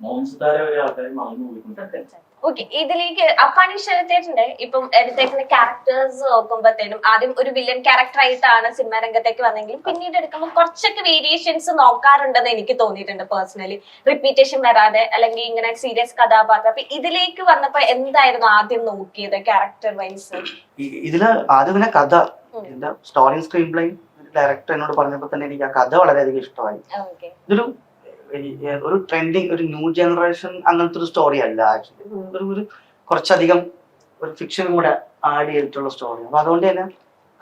മോഹൻസിതാര വരെ ആൾക്കാർ മറന്നു പോയിട്ടുണ്ട്. ഓക്കെ, ഇതിലേക്ക് അപ്പാനി ശരത്തേട്ടന്റെ ഇപ്പം എടുത്തേക്കുന്ന ക്യാരക്ടേഴ്സ് നോക്കുമ്പോഴത്തേനും ആദ്യം ഒരു വില്ലൻ ക്യാരക്ടർ ആയിട്ടാണ് സിനിമാ രംഗത്തേക്ക് വന്നെങ്കിലും പിന്നീട് എടുക്കുമ്പോൾ കുറച്ചൊക്കെ വേരിയേഷൻസ് നോക്കാറുണ്ടെന്ന് എനിക്ക് തോന്നിയിട്ടുണ്ട് പേഴ്സണലി. റിപ്പീറ്റേഷൻ വരാതെ അല്ലെങ്കിൽ ഇങ്ങനെ സീരിയസ് കഥാപാത്രം. അപ്പൊ ഇതിലേക്ക് വന്നപ്പോ എന്തായിരുന്നു ആദ്യം നോക്കിയത് ക്യാരക്ടർ വൈസ്? ഇതില് ആദ്യം തന്നെ കഥ, എന്റെ സ്റ്റോറി സ്ക്രീൻ പ്ലേ ഡയറക്ടർ എന്നോട് പറഞ്ഞപ്പോ തന്നെ എനിക്ക് ആ കഥ വളരെയധികം ഇഷ്ടമായി. ഇതൊരു ഒരു ട്രെൻഡിങ്, ഒരു ന്യൂ ജനറേഷൻ അങ്ങനത്തെ ഒരു സ്റ്റോറി അല്ല ആക്ച്വലി. ഒരു കുറച്ചധികം ഒരു ഫിക്ഷൻ കൂടെ ആഡ് ചെയ്തിട്ടുള്ള സ്റ്റോറി. അപ്പൊ അതുകൊണ്ട് തന്നെ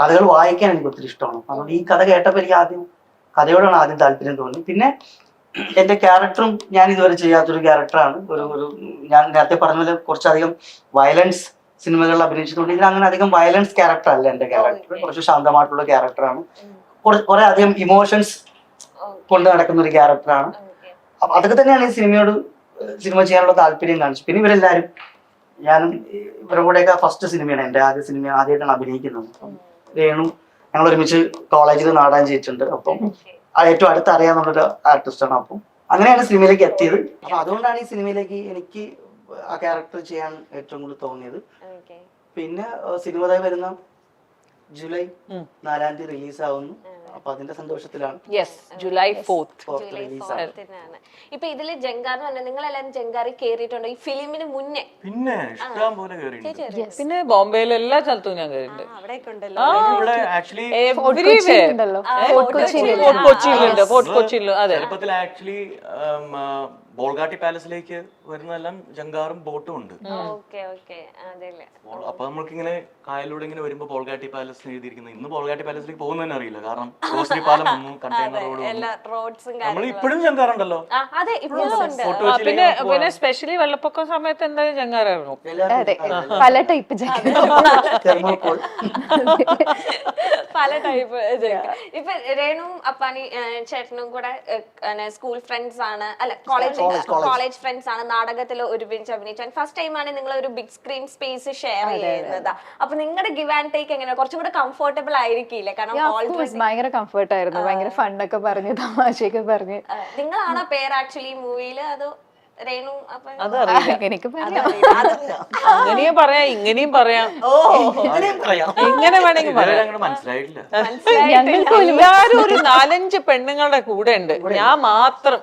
കഥകൾ വായിക്കാൻ എനിക്ക് ഒത്തിരി ഇഷ്ടമാണ്. അതുകൊണ്ട് ഈ കഥ കേട്ടപ്പോൾ എനിക്ക് ആദ്യം കഥയോടാണ് ആദ്യം താല്പര്യം തോന്നി. പിന്നെ എന്റെ ക്യാരക്ടറും ഞാൻ ഇതുവരെ ചെയ്യാത്തൊരു ക്യാരക്ടറാണ്. ഒരു ഞാൻ നേരത്തെ പറഞ്ഞ പോലെ കുറച്ചധികം വയലൻസ് സിനിമകളിൽ അഭിനയിച്ചതുകൊണ്ട് ഇതിൽ അങ്ങനെ അധികം വയലൻസ് ക്യാരക്ടർ അല്ല എന്റെ ക്യാരക്ടർ. കുറച്ച് ശാന്തമായിട്ടുള്ള ക്യാരക്ടറാണ്. കുറെ അധികം ഇമോഷൻസ് കൊണ്ട് നടക്കുന്ന ഒരു ക്യാരക്ടറാണ്. അപ്പൊ അതൊക്കെ തന്നെയാണ് ഈ സിനിമ ചെയ്യാനുള്ള താല്പര്യം കാണിച്ചു. പിന്നെ ഇവരെല്ലാരും, ഞാനും ഇവരുടെ കൂടെയൊക്കെ ഫസ്റ്റ് സിനിമയാണ്, എന്റെ ആദ്യ സിനിമ ആദ്യമായിട്ടാണ് അഭിനയിക്കുന്നത്. രേണു ഞങ്ങൾ ഒരുമിച്ച് കോളേജിൽ നാടാൻ ചെയ്തിട്ടുണ്ട്. അപ്പം ഏറ്റവും അടുത്ത് അറിയാവുന്നൊരു ആർട്ടിസ്റ്റാണ്. അപ്പം അങ്ങനെയാണ് സിനിമയിലേക്ക് എത്തിയത്. അപ്പൊ അതുകൊണ്ടാണ് ഈ സിനിമയിലേക്ക് എനിക്ക് ആ ക്യാരക്ടർ ചെയ്യാൻ ഏറ്റവും കൂടുതൽ തോന്നിയത്. പിന്നെ സിനിമ വരുന്ന ജൂലൈ 4 റിലീസ് ആവുന്നു. അപ്പൊ അതിന്റെ സന്തോഷത്തിലാണ്. ജൂലൈ 4th ഇപ്പൊ ഇതില് ജങ്കാർ എന്ന് പറഞ്ഞാൽ നിങ്ങൾ എല്ലാരും ജങ്കാറി കേറിയിട്ടുണ്ടോ ഈ ഫിലിമിന് മുന്നേ? പിന്നെ ഇഷ്ടം പോലെ കേറിയിട്ടുണ്ട്. പിന്നെ ബോംബെയിൽ എല്ലാ സ്ഥലത്തും ഞാൻ കേറിയിട്ടുണ്ട്. അവിടെയൊക്കെ ഉണ്ടല്ലോ. ഇവിടെ ആക്ച്വലി ഫോർട്ട് കൊച്ചിയിലും അതെ. ചെറുപ്പത്തിൽ ആക്ച്വലി ബോൾഗാട്ടി പാലസിലേക്ക് വരുന്നതെല്ലാം ജങ്കാറും ബോട്ടും ഉണ്ട്. അപ്പൊ നമ്മൾക്കിങ്ങനെ കായലിലൂടെ ഇങ്ങനെ വരുമ്പോ ബോൾഗാട്ടി പാലസ് എഴുതിയിരിക്കുന്നത്. ഇന്ന് ബോൾഗാട്ടി പാലസിലേക്ക് പോകുന്നതന്നെ അറിയില്ല. കാരണം കോസ്റ്റ്ലി പാലം വന്നു, കണ്ടെയ്നർ റോഡ്. നമ്മൾ ഇപ്പോഴും ജങ്കാറുണ്ടല്ലോ. പിന്നെ സ്പെഷ്യലി വെള്ളപ്പൊക്കം സമയത്ത് എന്തായാലും ജങ്കാറായിരുന്നു. പല ടൈപ്പ് പല ടൈപ്പ്. ഇപ്പൊ രേണു അപ്പാനി ചേട്ടനും കൂടെ സ്കൂൾ ഫ്രണ്ട്സ് ആണ്, അല്ല കോളേജ് ഫ്രണ്ട്സ് ആണ്. നാടകത്തിൽ ഒരുമിച്ച് അഭിനയിച്ചു. ഫസ്റ്റ് ടൈം ആണ് നിങ്ങൾ ഒരു ബിഗ് സ്ക്രീൻ സ്പേസ് ഷെയർ ചെയ്യുന്നത്. അപ്പൊ നിങ്ങളുടെ ഗിവ് ആൻഡ് ടേക്ക് എങ്ങനെ? കുറച്ചും കൂടെ കംഫർട്ടബിൾ ആയിരിക്കില്ല? കാരണം ഭയങ്കര കംഫർട്ട് ആയിരുന്നു. ഭയങ്കര ഫണ്ടൊക്കെ പറഞ്ഞ് തമാശയൊക്കെ പറഞ്ഞ്. നിങ്ങളാണോ പേര് ആക്ച്വലി മൂവിയില്? അതോ രേണു? എനിക്ക് അങ്ങനെയും പറയാം, ഇങ്ങനെയും പറയാം, എങ്ങനെ വേണമെങ്കിൽ പറയാം. മനസ്സിലായിട്ടില്ല. എല്ലാരും ഒരു 4-5 പെണ്ണുങ്ങളുടെ കൂടെ ഉണ്ട്. ഞാൻ മാത്രം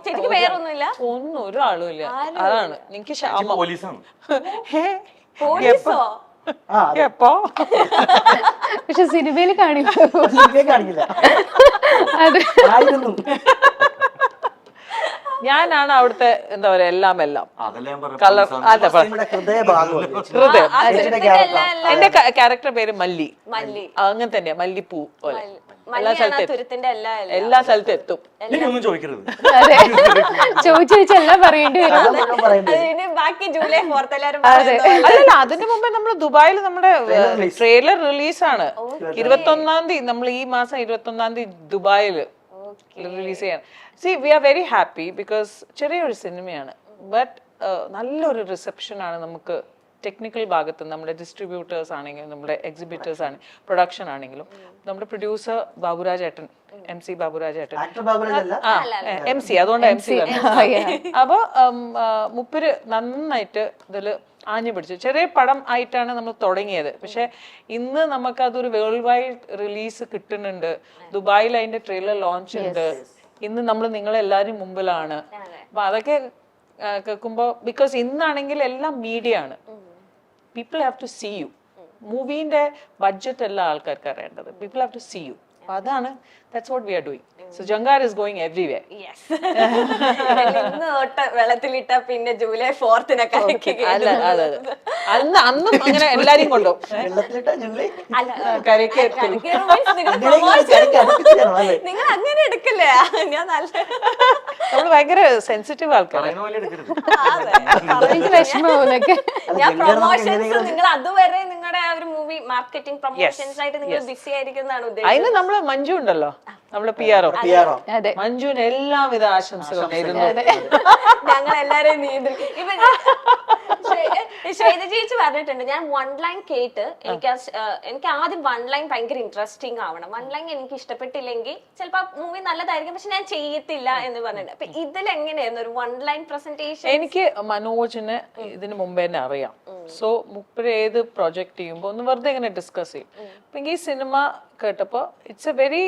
ശരിക്കും പേരൊന്നുമില്ല, ഒന്നും ഒരാളും ഇല്ല. അതാണ് എനിക്ക് ക്ഷാമം. പോലീസാണ്. പോലീസോ? എപ്പോ? പക്ഷെ സിനിമയിൽ കാണിക്കില്ല. ഞാനാണ് അവിടുത്തെ എന്താ പറയാ എല്ലാം ഹൃദയം. എന്റെ ക്യാരക്ടർ പേര് മല്ലി. അങ്ങനെ തന്നെയാ, മല്ലിപ്പൂ പോലെ എല്ലാ സ്ഥലത്തും എത്തും. ചോദിക്കരുത്, ചോദിച്ചെല്ലാം പറയേണ്ടി വരും. അല്ലല്ല, അതിന്റെ മുമ്പേ നമ്മൾ ദുബായിൽ നമ്മുടെ ട്രെയിലർ റിലീസാണ് 21-ാം തീയതി. നമ്മൾ ഈ മാസം 21-ാം തീയതി ദുബായില് റിലീസ് ചെയ്യാൻ. We are very happy because ചെറിയൊരു സിനിമയാണ്, ബട്ട് നല്ലൊരു റിസപ്ഷൻ ആണ് നമുക്ക്. ടെക്നിക്കൽ ഭാഗത്ത് നമ്മുടെ ഡിസ്ട്രിബ്യൂട്ടേഴ്സ് ആണെങ്കിലും നമ്മുടെ എക്സിബിറ്റേഴ്സ് ആണ്, പ്രൊഡക്ഷൻ ആണെങ്കിലും നമ്മുടെ പ്രൊഡ്യൂസർ ബാബുരാജ് ഏട്ടൻ, MC ബാബുരാജ് ഏട്ടൻ, MC, അതുകൊണ്ട് MC. അപ്പൊ മുപ്പര് നന്നായിട്ട് ഇതില് ആഞ്ഞു പിടിച്ചു. ചെറിയ പടം ആയിട്ടാണ് നമ്മൾ തുടങ്ങിയത്, പക്ഷെ ഇന്ന് നമുക്ക് അതൊരു വേൾഡ് വൈഡ് റിലീസ് കിട്ടുന്നുണ്ട്. ദുബായിൽ അതിന്റെ ട്രെയിലർ ലോഞ്ച് ഉണ്ട്. ഇന്ന് നമ്മൾ നിങ്ങളെല്ലാരും മുമ്പിലാണ്. അപ്പൊ അതൊക്കെ കേൾക്കുമ്പോ, ബിക്കോസ് ഇന്നാണെങ്കിൽ എല്ലാം മീഡിയ ആണ്. People have to see you. മൂവിന്റെ ബഡ്ജറ്റ് എല്ലാ ആൾക്കാർക്ക് അറിയേണ്ടത്. People have to see you. അപ്പൊ അതാണ്, that's what we are doing. So Jangar is going everywhere. Yes. ഇന്ന് തൊട്ട് വെള്ളത്തിലിട്ട പിന്നെ ജൂലൈ 4th അന്നും അങ്ങനെ എല്ലാരും കൊണ്ടുപോകും. നിങ്ങൾ അങ്ങനെ എടുക്കില്ലേ? ഞാൻ നമ്മള് ഭയങ്കര സെൻസിറ്റീവ് ആൾക്കാരാണ്. ഞാൻ പ്രൊമോഷൻസ് നിങ്ങൾ അതുവരെ നിങ്ങളുടെ നിങ്ങളുടെ ആ ഒരു മൂവി മാർക്കറ്റിംഗ് പ്രൊമോഷൻസ് ആയിട്ട് നിങ്ങൾ ബിസി ആയിരിക്കുന്നതാണ് അതിന് ഉദ്ദേശിച്ചത്. നമ്മള് മഞ്ജു ഉണ്ടല്ലോ, നമ്മള് PR അതെ. മഞ്ജുവിന് എല്ലാവിധ ആശംസകളും നേരുന്നു. ഞങ്ങൾ എല്ലാരെയും നിയന്ത്രിക്കും. ഇപ്പൊ ശ്വേത ചേച്ചി പറഞ്ഞിട്ടുണ്ട്, ഞാൻ 1 ലൈൻ കേട്ട് എനിക്ക് ആദ്യം 1 ലൈൻ ഭയങ്കര ഇൻട്രസ്റ്റിംഗ് ആവണം, 1 ലൈൻ എനിക്ക് ഇഷ്ടപ്പെട്ടില്ലെങ്കിൽ ചിലപ്പോ മൂവി നല്ലതായിരിക്കും പക്ഷെ ഞാൻ ചെയ്യത്തില്ല എന്ന് പറഞ്ഞിട്ടുണ്ട്. അപ്പൊ ഇതിൽ എങ്ങനെയായിരുന്നു ഒരു 1 ലൈൻ പ്രസന്റേഷൻ? എനിക്ക് മനോജിന് ഇതിന് മുമ്പ് തന്നെ അറിയാം. സോ മുപ്പര് ഏത് പ്രൊജക്ട് ചെയ്യുമ്പോ ഒന്ന് വെറുതെ ഇങ്ങനെ ഡിസ്കസ് ചെയ്യും. അപ്പൊ ഈ സിനിമ കേട്ടപ്പോ ഇറ്റ്സ് എ വെരി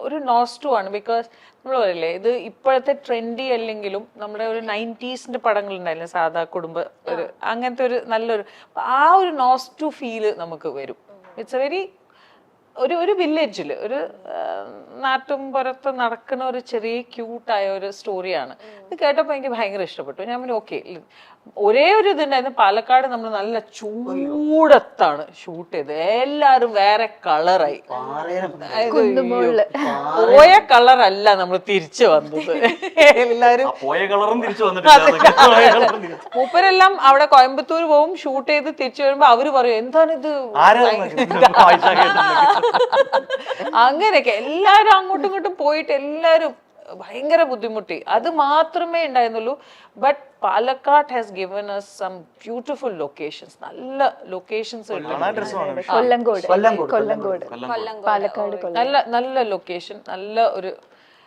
ഒരു നോസ്റ്റു ആണ്. ബിക്കോസ് നമ്മൾ പറയില്ലേ, ഇത് ഇപ്പോഴത്തെ ട്രെൻഡി അല്ലെങ്കിലും നമ്മുടെ ഒരു 90s പടങ്ങൾ ഉണ്ടായില്ലേ, സാധാ കുടുംബ ഒരു അങ്ങനത്തെ ഒരു നല്ലൊരു ആ ഒരു നോസ്റ്റു ഫീല് നമുക്ക് വരും. ഇറ്റ്സ് എ വെരി ഒരു വില്ലേജിൽ ഒരു നാട്ടും പുറത്ത് നടക്കുന്ന ഒരു ചെറിയ ക്യൂട്ടായ ഒരു സ്റ്റോറിയാണ്. ഇത് കേട്ടപ്പോൾ എനിക്ക് ഭയങ്കര ഇഷ്ടപ്പെട്ടു. ഞാൻ പിന്നെ ഓക്കെ, ഒരേ ഒരു ഇതുണ്ടായിരുന്നു, പാലക്കാട് നമ്മൾ നല്ല ചൂടത്താണ് ഷൂട്ട് ചെയ്തത്. എല്ലാരും വേറെ കളറായി, പോയ കളറല്ല നമ്മൾ തിരിച്ചു വന്നത്. എല്ലാരും പോയ കളറും തിരിച്ചു വന്നിട്ടില്ല. മൂപ്പരെല്ലാം അവിടെ കോയമ്പത്തൂർ പോവും, ഷൂട്ട് ചെയ്ത് തിരിച്ചു വരുമ്പോ അവര് പറയും എന്താണിത്, അങ്ങനെയൊക്കെ എല്ലാരും അങ്ങോട്ടും ഇങ്ങോട്ടും പോയിട്ട് എല്ലാരും ഭയങ്കര ബുദ്ധിമുട്ടി. അത് മാത്രമേ ഉണ്ടായിരുന്നുള്ളൂ. But Palakkad has given us some beautiful locations. നല്ല ലൊക്കേഷൻസ്, കൊല്ലങ്കോട് പാലക്കാട് നല്ല നല്ല ലൊക്കേഷൻ, നല്ല ഒരു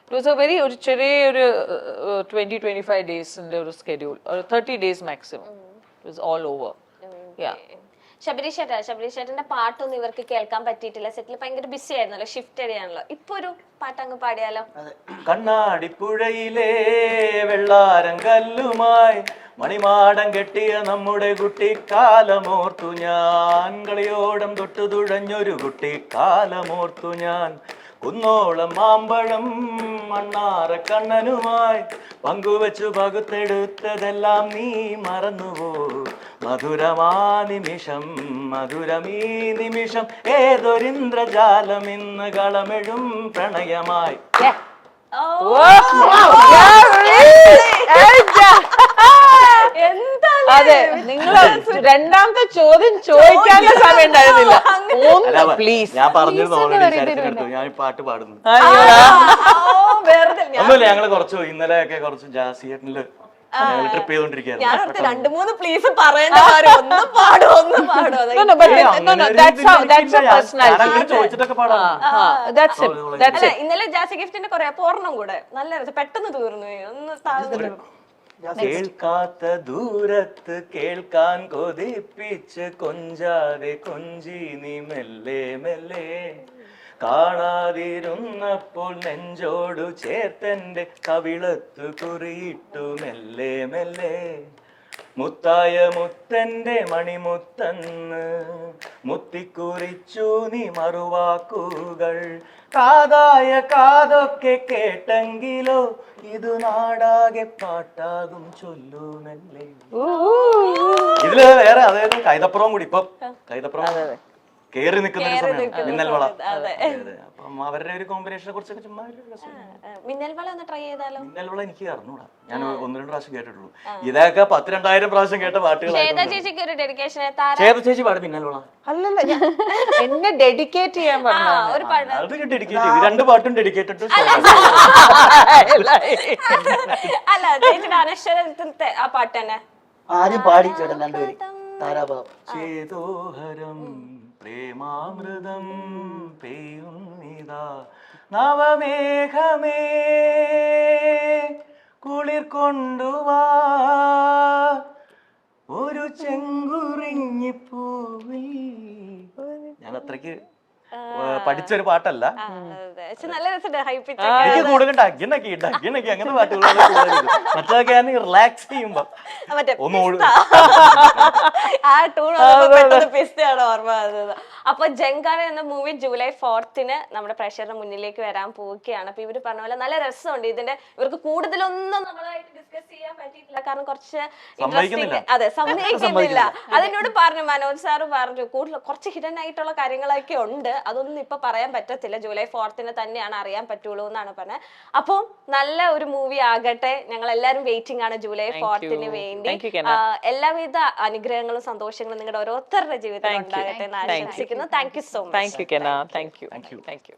ഇറ്റ് വാസ് എ വെരി ഒരു ചെറിയ ഒരു 20-25 ഡേയ്സിന്റെ ഒരു സ്കെഡ്യൂൾ, ഒരു 30 days maximum. It was all over. ശബരീഷേട്ടന്റെ പാട്ടൊന്നും ഇവർക്ക് കേൾക്കാൻ പറ്റിയിട്ടില്ല, സെറ്റിൽ ഭയങ്കര ബിസി ആയിരുന്നല്ലോ, ഷിഫ്റ്റ് അടിയാണല്ലോ. ഇപ്പൊ ഒരു പാട്ടങ്ങ് പാടിയാലോ? കണ്ണാടിപ്പുഴയിലെ വെള്ളാരം കല്ലുമായി മണിമാടം കെട്ടിയ നമ്മുടെ കുട്ടിക്കാലമോർത്തു ഞാൻ, കളിയോടം തൊട്ടു തുഴഞ്ഞൊരു കുട്ടിക്കാലമോർത്തു ഞാൻ, കുന്നോളം മാമ്പഴം മണ്ണാറ കണ്ണനുമായി പങ്കുവച്ചു പകുത്തെടുത്തതെല്ലാം നീ മറന്നുവോ, മധുരമാ നിമിഷം മധുരമീ നിമിഷം, ഏതൊരിന്ദ്രജാലം ഇന്ന് കളമെഴും പ്രണയമായി. അതെ, നിങ്ങള് രണ്ടാമത്തെ ചോദ്യം ചോദിക്കാനുള്ള സമയം ഉണ്ടായിരുന്നില്ല. പ്ലീസ്, ഞാൻ പറഞ്ഞിരുന്നു ഓൾറെഡി, ഞാൻ പാട്ട് പാടുന്നു. ഒന്നുമില്ല, ഞങ്ങള് കുറച്ച് ഇന്നലെയൊക്കെ കുറച്ച് ജാസിയേട്ടനില് ട്രിപ്പ് ചെയ്തോണ്ടിരിക്കുകയായിരുന്നു. ഞാൻ 2-3 പ്ലീസ് പറയേണ്ട കാര്യം, ഒന്ന് പാടോ ഒന്ന് പാടോ. ചോദിച്ചിട്ടൊക്കെ പാടാം. ഇന്നലെ ജാസി ഗിഫ്റ്റിന്റെ കുറെ പൂർണ്ണം കൂടെ നല്ല രസം, പെട്ടെന്ന് തീർന്നു. ഒന്ന് കേൾക്കാത്ത ദൂരത്ത് കേൾക്കാൻ കൊതിപ്പിച്ച് കൊഞ്ചാതെ കൊഞ്ചി നീ മെല്ലെ മെല്ലെ, കാണാതിരുന്നപ്പോൾ നെഞ്ചോടു ചേർത്തന്റെ കവിളത്ത് കുറിയിട്ടു മെല്ലെ മെല്ലെ, മുത്തായ മുത്തന്റെ മണിമുത്തന്ന് മുത്തിക്കുറിച്ചു നീ മറുവാക്കുകൾ, കാതായ കാതൊക്കെ കേട്ടെങ്കിലോ ഇത് നാടാകെ പാട്ടാകും ചൊല്ലുമല്ലേ. ഇതില് വേറെ അതായത് കൈതപ്പുറവും കൂടി, ഇപ്പൊ കൈതപ്പുറം കേറി നിൽക്കുന്ന ഒരു സമയം മിന്നൽവള. അപ്പം അവരുടെ ഒരു കോമ്പിനേഷനെ കുറിച്ചൊക്കെ ചുമ്മാ മിന്നൽവള ഒന്ന് ട്രൈ ചെയ്താലോ? മിന്നൽവള എനിക്ക് അറിഞ്ഞൂടാ, ഞാൻ 1-2 പ്രാവശ്യം കേട്ടിട്ടുള്ളൂ. ഇതൊക്കെ 10,000-2000 പ്രാവശ്യം കേട്ട പാട്ടുകൾ. ചേച്ചിക്ക് ഒരു ഡെഡിക്കേഷൻ, ചേച്ചി പാടും മിന്നൽവള. അല്ലല്ല, എന്നെ ഡെഡിക്കേറ്റ് ചെയ്യാൻ പറഞ്ഞു. അത് ഡെഡിക്കേറ്റ് ചെയ്തു, 2 പാട്ടും ഡെഡിക്കേറ്റഡ്. അല്ല, ചേച്ചിയുടെ അനശ്വരത്തെ ആ പാട്ട് തന്നെ ആദ്യം പാടി ചേട്ടൻ രണ്ടുപേരും താരാപദം. ചേതോഹരം പ്രേമാമൃതം പെയ്യുന്നിതാ നവമേഘമേ കുളിർ കൊണ്ടുവാ ഒരു ചെങ്കുറിഞ്ഞി പൂവിൽ. ഞാൻ അത്രയ്ക്ക് പഠിച്ചൊരു പാട്ടല്ല. നല്ല രസമുണ്ട്, ഹൈ പിച്ച്. എനിക്ക് കൂടുതൽ ഡഗ്ഗിനൊക്കെ അങ്ങനത്തെ പാട്ടുകളാണ് കൂടുതൽ. മറ്റൊക്കെ ഞാൻ റിലാക്സ് ചെയ്യുമ്പോ ആ ടൂൺ പിസ്തയാണ് ഓർമ്മ വന്നത്. അപ്പൊ ജങ്കാര എന്ന മൂവി July 4th നമ്മുടെ പ്രേക്ഷകരുടെ മുന്നിലേക്ക് വരാൻ പോവുകയാണ്. അപ്പൊ ഇവര് പറഞ്ഞ പോലെ നല്ല രസമുണ്ട്. ഇതിന്റെ ഇവർക്ക് കൂടുതലൊന്നും നമ്മളായിട്ട് ഡിസ്കസ് ചെയ്യാൻ പറ്റിയിട്ടില്ല, കാരണം കുറച്ച് ഇൻട്രസ്റ്റിംഗ്. അതെ, സമ്മതിക്കുന്നില്ല. അതിനോട് പറഞ്ഞു, മനോജ് സാറ് പറഞ്ഞു കൂടുതൽ കുറച്ച് ഹിഡൻ ആയിട്ടുള്ള കാര്യങ്ങളൊക്കെ ഉണ്ട്, അതൊന്നും ഇപ്പൊ പറയാൻ പറ്റത്തില്ല. ജൂലൈ 4th തന്നെയാണ് അറിയാൻ പറ്റുള്ളൂ എന്നാണ് പറഞ്ഞത്. അപ്പോൾ നല്ല ഒരു മൂവി ആകട്ടെ, ഞങ്ങൾ എല്ലാവരും വെയിറ്റിംഗ് ആണ് ജൂലൈ 4th വേണ്ടി. എല്ലാവിധ അനുഗ്രഹങ്ങളും സന്തോഷങ്ങളും നിങ്ങളുടെ ഓരോരുത്തരുടെ ജീവിതത്തിൽ ഉണ്ടാകട്ടെ എന്ന് ആശംസിക്കുന്നു. Thank you so much. Thank you Kena. Thank U.